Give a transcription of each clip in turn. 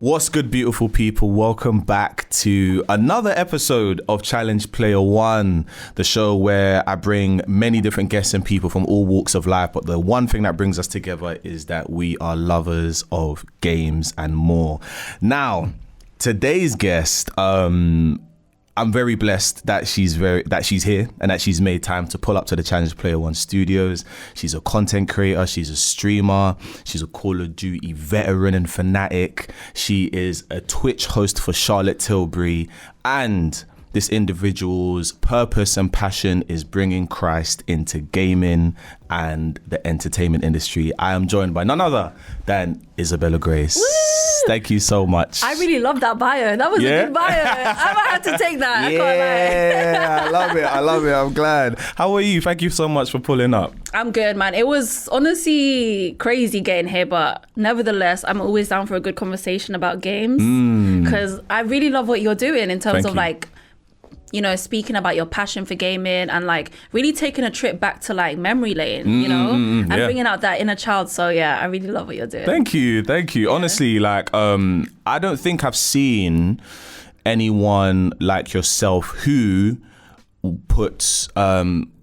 What's good, beautiful people? Welcome back to another episode of Challenge Player One, the show where I bring many different guests and people from all walks of life. But the one thing that brings us together is that we are lovers of games and more. Now, today's guest, I'm very blessed that she's here and that she's made time to pull up to the Challenge Player One studios. She's a content creator, she's a streamer, she's a Call of Duty veteran and fanatic. She is a Twitch host for Charlotte Tilbury, and this individual's purpose and passion is bringing Christ into gaming and the entertainment industry. I am joined by none other than Ysabella Grace. Woo! Thank you so much. I really love that bio. That was a good bio. I might have to take that. Yeah, I love it. I'm glad. How are you? Thank you so much for pulling up. I'm good, man. It was honestly crazy getting here, but nevertheless, I'm always down for a good conversation about games because I really love what you're doing in terms of like, you know, speaking about your passion for gaming and like really taking a trip back to like memory lane, you know, and bringing out that inner child. So yeah, I really love what you're doing. Thank you. Yeah. Honestly, like, I don't think I've seen anyone like yourself who puts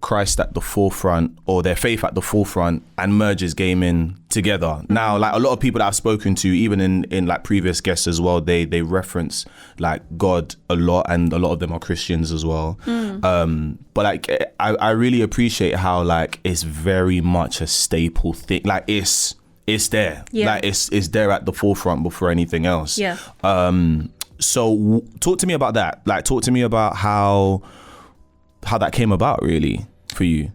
Christ at the forefront or their faith at the forefront and merges gaming together. Now, like a lot of people that I've spoken to, even in like previous guests as well, they reference like God a lot, and a lot of them are Christians as well. But like I really appreciate how like it's very much a staple thing. Like it's there. Yeah. Like it's there at the forefront before anything else. Yeah. So talk to me about that. Like talk to me about how that came about really for you.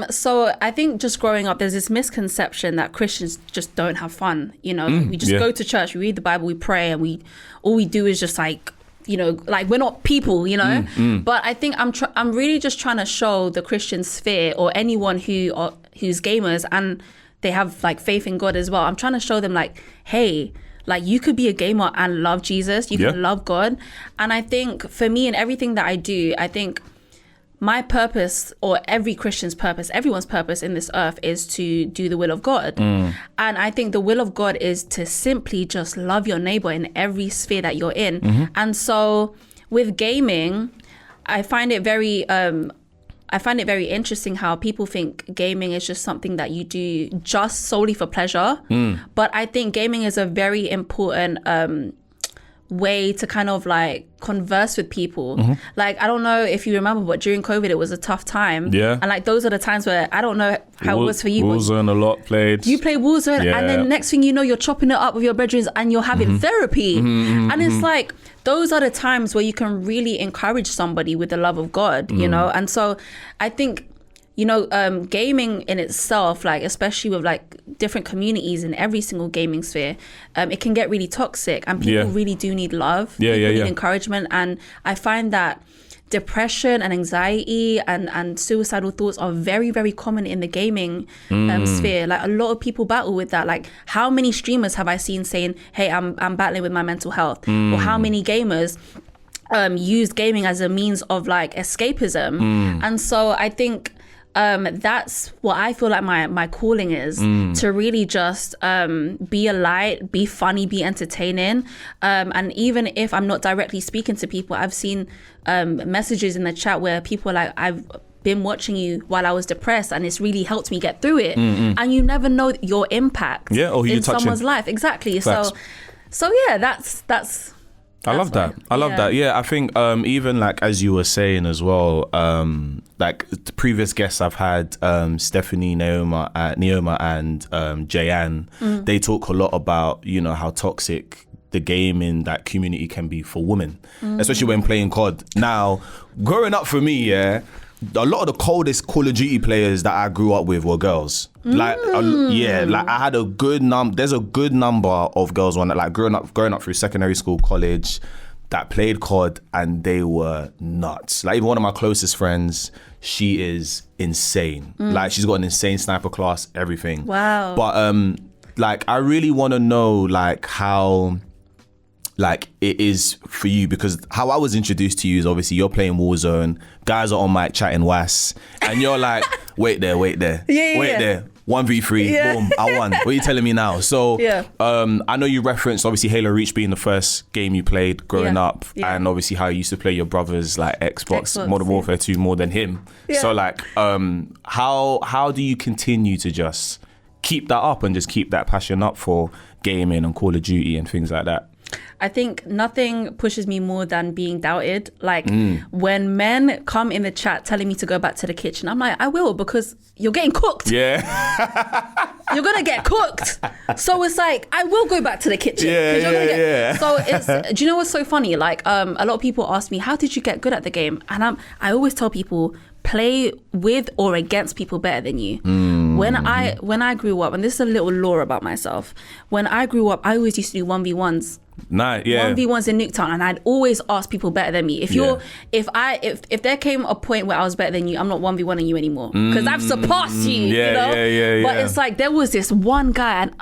So I think just growing up, there's this misconception that Christians just don't have fun. You know, we just go to church, we read the Bible, we pray, and all we do is just like, you know, like we're not people, you know. But I think I'm really just trying to show the Christian sphere or anyone who's gamers and they have like faith in God as well. I'm trying to show them like, hey, like you could be a gamer and love Jesus, you can love God. And I think for me and everything that I do, I think my purpose, or every Christian's purpose, everyone's purpose in this earth, is to do the will of God. And I think the will of God is to simply just love your neighbor in every sphere that you're in. And so with gaming, I find it very interesting how people think gaming is just something that you do just solely for pleasure. But I think gaming is a very important way to kind of like converse with people. Like, I don't know if you remember, but during COVID it was a tough time. And like those are the times where I don't know how it was for you. Warzone a lot played. You play Warzone and then next thing you know, you're chopping it up with your brethren and you're having therapy. And it's like, those are the times where you can really encourage somebody with the love of God, you know? And so I think, you know, gaming in itself, like especially with like different communities in every single gaming sphere, it can get really toxic, and people really do need love. People need encouragement. And I find that depression and anxiety and suicidal thoughts are very, very common in the gaming sphere. Like a lot of people battle with that. Like how many streamers have I seen saying, hey, I'm battling with my mental health? Or how many gamers use gaming as a means of like escapism? And so I think that's what I feel like my calling is, to really just be a light, be funny, be entertaining. And even if I'm not directly speaking to people, I've seen messages in the chat where people are like, I've been watching you while I was depressed and it's really helped me get through it. And you never know your impact in someone's life. Exactly. Facts. So yeah, that's I love that. I love that. Yeah, I think even like as you were saying as well, like the previous guests I've had, Stephanie, Neoma, and Jayanne, they talk a lot about, you know, how toxic the game in that community can be for women, especially when playing COD. Now, growing up for me, a lot of the coldest Call of Duty players that I grew up with were girls. Like, like I had a good there's a good number of girls on that, like growing up through secondary school, college, that played COD, and they were nuts. Like even one of my closest friends, she is insane. Like she's got an insane sniper class, everything. Wow. But like I really want to know like how like it is for you, because how I was introduced to you is obviously you're playing Warzone, guys are on mic chatting WAS, and you're like, wait there. 1v3, boom, I won. What are you telling me now? So I know you referenced obviously Halo Reach being the first game you played growing up, and obviously how you used to play your brother's like Xbox Modern Warfare 2 more than him. So like how do you continue to just keep that up and just keep that passion up for gaming and Call of Duty and things like that? I think nothing pushes me more than being doubted. Like when men come in the chat telling me to go back to the kitchen, I'm like, I will, because you're getting cooked. Yeah. You're going to get cooked. So it's like, I will go back to the kitchen. So do you know what's so funny? Like a lot of people ask me, how did you get good at the game? And I always tell people, play with or against people better than you. When I grew up, and this is a little lore about myself, when I grew up, I always used to do 1v1s. Nice, yeah. 1v1s in Nuketown, and I'd always ask people better than me. If there came a point where I was better than you, I'm not 1v1ing you anymore, because I've surpassed you. You know? But it's like there was this one guy, and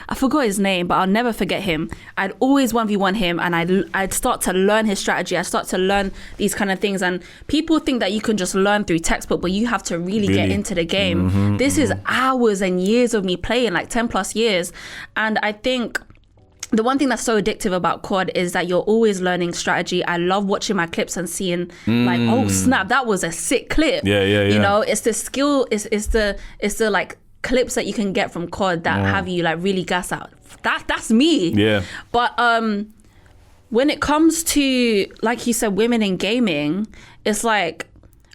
I forgot his name, but I'll never forget him. I'd always 1v1 him, and I'd start to learn his strategy. I'd start to learn these kind of things, and people think that you can just learn through textbook, but you have to really get into the game. This is hours and years of me playing, like 10 plus years. And I think the one thing that's so addictive about COD is that you're always learning strategy. I love watching my clips and seeing like, oh snap, that was a sick clip. You know, it's the skill, it's the like clips that you can get from COD that have you like really gas out. That's me. Yeah. But when it comes to, like you said, women in gaming, it's like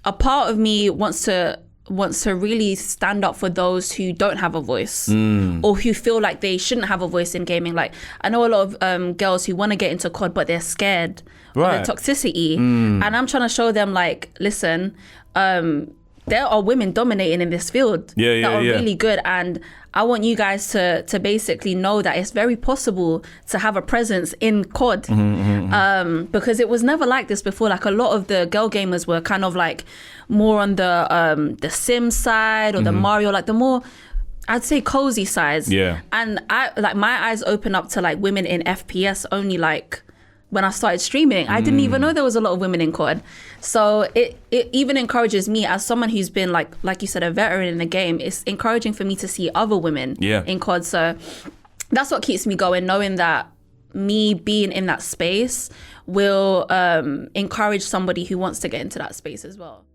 a part of me wants to really stand up for those who don't have a voice or who feel like they shouldn't have a voice in gaming. Like I know a lot of girls who want to get into COD, but they're scared of the toxicity. And I'm trying to show them like, listen, there are women dominating in this field that are really good. And I want you guys to basically know that it's very possible to have a presence in COD because it was never like this before. Like a lot of the girl gamers were kind of like more on the Sim side or the Mario, like the more, I'd say, cozy sides. Yeah. And I like my eyes open up to like women in FPS only like when I started streaming. I didn't even know there was a lot of women in COD. So it even encourages me as someone who's been like you said, a veteran in the game. It's encouraging for me to see other women in COD. So that's what keeps me going, knowing that me being in that space will encourage somebody who wants to get into that space as well.